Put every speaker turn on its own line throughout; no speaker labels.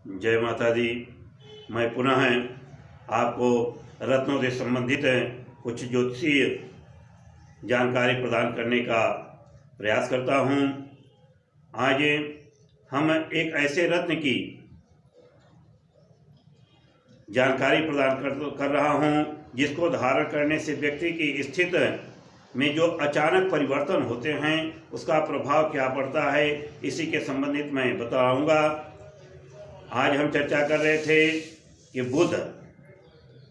जय माता दी। मैं पुनः आपको रत्नों से संबंधित कुछ ज्योतिषीय जानकारी प्रदान करने का प्रयास करता हूँ। आज हम एक ऐसे रत्न की जानकारी प्रदान कर रहा हूँ जिसको धारण करने से व्यक्ति की स्थिति में जो अचानक परिवर्तन होते हैं उसका प्रभाव क्या पड़ता है, इसी के संबंधित मैं बताऊंगा। आज हम चर्चा कर रहे थे कि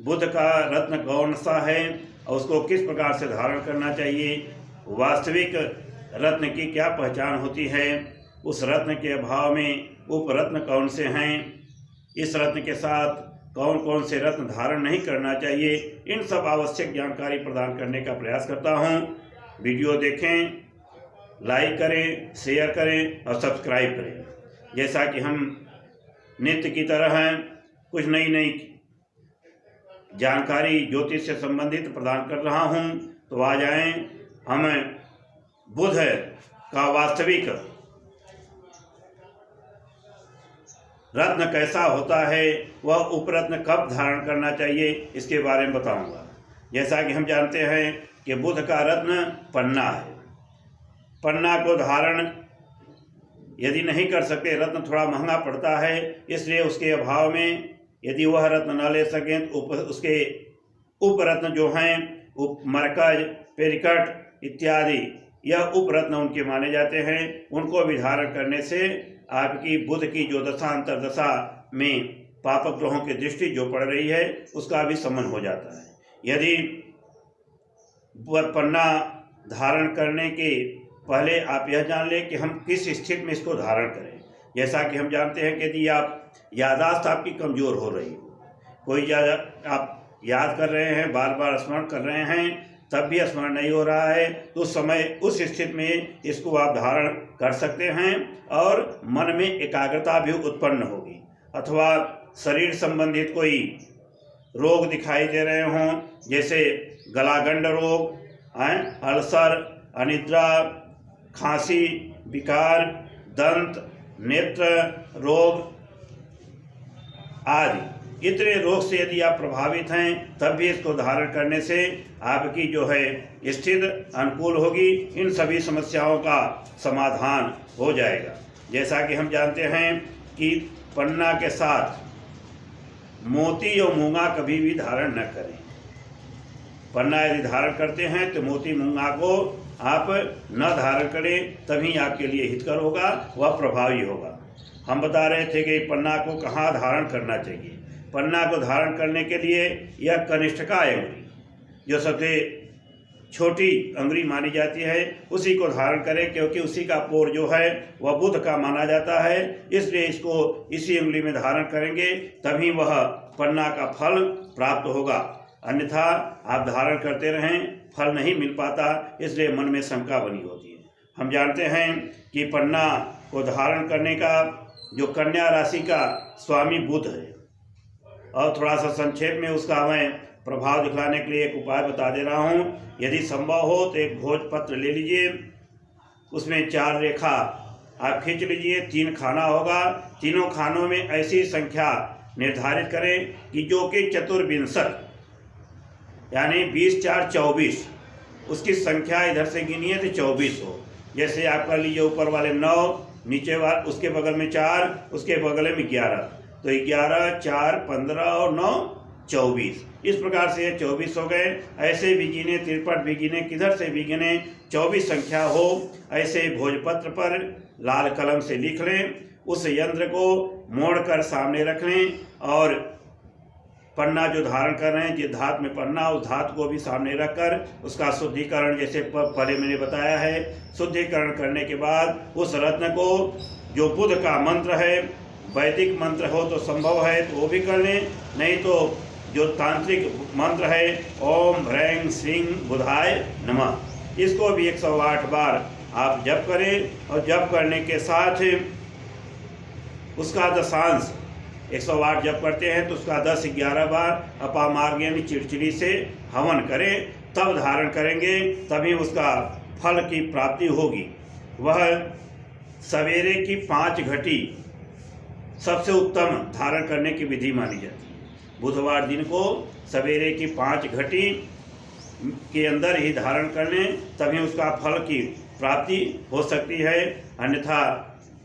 बुध का रत्न कौन सा है और उसको किस प्रकार से धारण करना चाहिए, वास्तविक रत्न की क्या पहचान होती है, उस रत्न के अभाव में उपरत्न कौन से हैं, इस रत्न के साथ कौन कौन से रत्न धारण नहीं करना चाहिए, इन सब आवश्यक जानकारी प्रदान करने का प्रयास करता हूँ। वीडियो देखें, लाइक करें, शेयर करें और सब्सक्राइब करें। जैसा कि हम नित्य की तरह कुछ नई जानकारी ज्योतिष से संबंधित प्रदान कर रहा हूँ, तो आ जाएं। हम बुध का वास्तविक रत्न कैसा होता है, वह उपरत्न कब धारण करना चाहिए, इसके बारे में बताऊंगा। जैसा कि हम जानते हैं कि बुध का रत्न पन्ना है। पन्ना को धारण यदि नहीं कर सकते, रत्न थोड़ा महंगा पड़ता है, इसलिए उसके अभाव में यदि वह रत्न न ले सकें तो उसके उपरत्न जो हैं, मरकज, पेरिकट इत्यादि, यह उपरत्न उनके माने जाते हैं। उनको भी धारण करने से आपकी बुध की जो दशा अंतर्दशा में पापक ग्रहों की दृष्टि जो पड़ रही है उसका भी शमन हो जाता है। यदि पन्ना धारण करने के पहले आप यह जान लें कि हम किस स्थिति में इसको धारण करें। जैसा कि हम जानते हैं कि यदि आप याददाश्त आपकी कमज़ोर हो रही हो, कोई ज़्यादा आप याद कर रहे हैं, बार बार स्मरण कर रहे हैं, तब भी स्मरण नहीं हो रहा है, तो उस समय उस स्थिति में इसको आप धारण कर सकते हैं और मन में एकाग्रता भी उत्पन्न होगी। अथवा शरीर संबंधित कोई रोग दिखाई दे रहे हों, जैसे गलागंड रोग, अल्सर, अनिद्रा, खांसी, विकार, दंत, नेत्र रोग आदि इतने रोग से यदि आप प्रभावित हैं, तब भी इसको धारण करने से आपकी जो है स्थिति अनुकूल होगी, इन सभी समस्याओं का समाधान हो जाएगा। जैसा कि हम जानते हैं कि पन्ना के साथ मोती और मूंगा कभी भी धारण न करें। पन्ना यदि धारण करते हैं तो मोती मूंगा को आप न धारण करें, तभी आपके लिए हितकर होगा, वह प्रभावी होगा। हम बता रहे थे कि पन्ना को कहाँ धारण करना चाहिए। पन्ना को धारण करने के लिए यह कनिष्ठिका अंगुली, जो सबसे छोटी अंगुली मानी जाती है, उसी को धारण करें, क्योंकि उसी का पोर जो है वह बुध का माना जाता है। इसलिए इसको इसी अंगुली में धारण करेंगे, तभी वह पन्ना का फल प्राप्त होगा। अन्यथा आप धारण करते रहें, फल नहीं मिल पाता, इसलिए मन में शंका बनी होती है। हम जानते हैं कि पन्ना को धारण करने का जो कन्या राशि का स्वामी बुध है, और थोड़ा सा संक्षेप में उसका मैं प्रभाव दिखलाने के लिए एक उपाय बता दे रहा हूँ। यदि संभव हो तो एक भोजपत्र ले लीजिए, उसमें 4 रेखा आप खींच लीजिए, 3 खाना होगा। तीनों खानों में ऐसी संख्या निर्धारित करें कि जो कि चतुर्विंशत यानी 20 4 24, उसकी संख्या इधर से गिनिए तो 24 हो। जैसे आप कर लीजिए ऊपर वाले 9, नीचे वाले उसके बगल में 4, उसके बगल में 11, तो 11 4 15 और 9 24। इस प्रकार से ये 24 हो गए। ऐसे भी गिने, तिरपट भी गिने, किधर से भी गिने, 24 संख्या हो, ऐसे भोजपत्र पर लाल कलम से लिख लें। उस यंत्र को मोड़कर सामने रख लें और पन्ना जो धारण कर रहे हैं, जिस धात में पन्ना, उस धात को भी सामने रखकर उसका शुद्धिकरण, जैसे पहले मैंने बताया है, शुद्धिकरण करने के बाद उस रत्न को, जो बुध का मंत्र है, वैदिक मंत्र हो तो संभव है तो वो भी कर लें, नहीं तो जो तांत्रिक मंत्र है ओम ह्रैं श्रीं बुधाय नमः, इसको भी 108 बार आप जप करें। और जप करने के साथ उसका दशांश 108 जप करते हैं तो उसका 10-11 बार अपामार्ग यानी चिड़चिड़ी से हवन करें, तब धारण करेंगे, तभी उसका फल की प्राप्ति होगी। वह सवेरे की 5 घटी सबसे उत्तम धारण करने की विधि मानी जाती है। बुधवार दिन को सवेरे की 5 घटी के अंदर ही धारण कर लें, तभी उसका फल की प्राप्ति हो सकती है। अन्यथा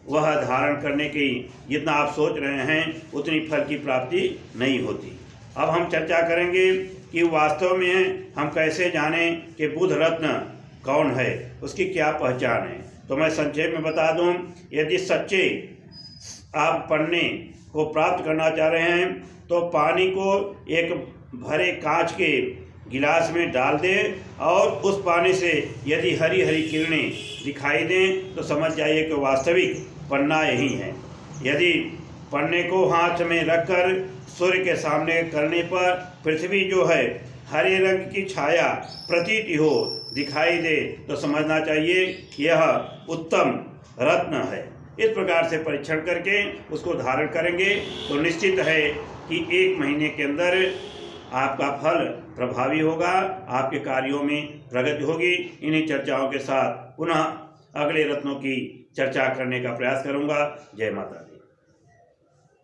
वह धारण करने की जितना आप सोच रहे हैं उतनी फल की प्राप्ति नहीं होती। अब हम चर्चा करेंगे कि वास्तव में हम कैसे जानें कि बुध रत्न कौन है, उसकी क्या पहचान है। तो मैं संक्षेप में बता दूं, यदि सच्चे आप पन्ने को प्राप्त करना चाह रहे हैं तो पानी को एक भरे कांच के गिलास में डाल दें और उस पानी से यदि हरी हरी किरणें दिखाई दें तो समझ जाइए कि वास्तविक पन्ना यही है। यदि पन्ने को हाथ में रखकर सूर्य के सामने करने पर पृथ्वी जो है हरे रंग की छाया प्रतीति हो दिखाई दे तो समझना चाहिए यह उत्तम रत्न है। इस प्रकार से परीक्षण करके उसको धारण करेंगे तो निश्चित है कि 1 महीने के अंदर आपका फल प्रभावी होगा, आपके कार्यों में प्रगति होगी। इन्हीं चर्चाओं के साथ पुनः अगले रत्नों की चर्चा करने का प्रयास करूंगा। जय माता दी।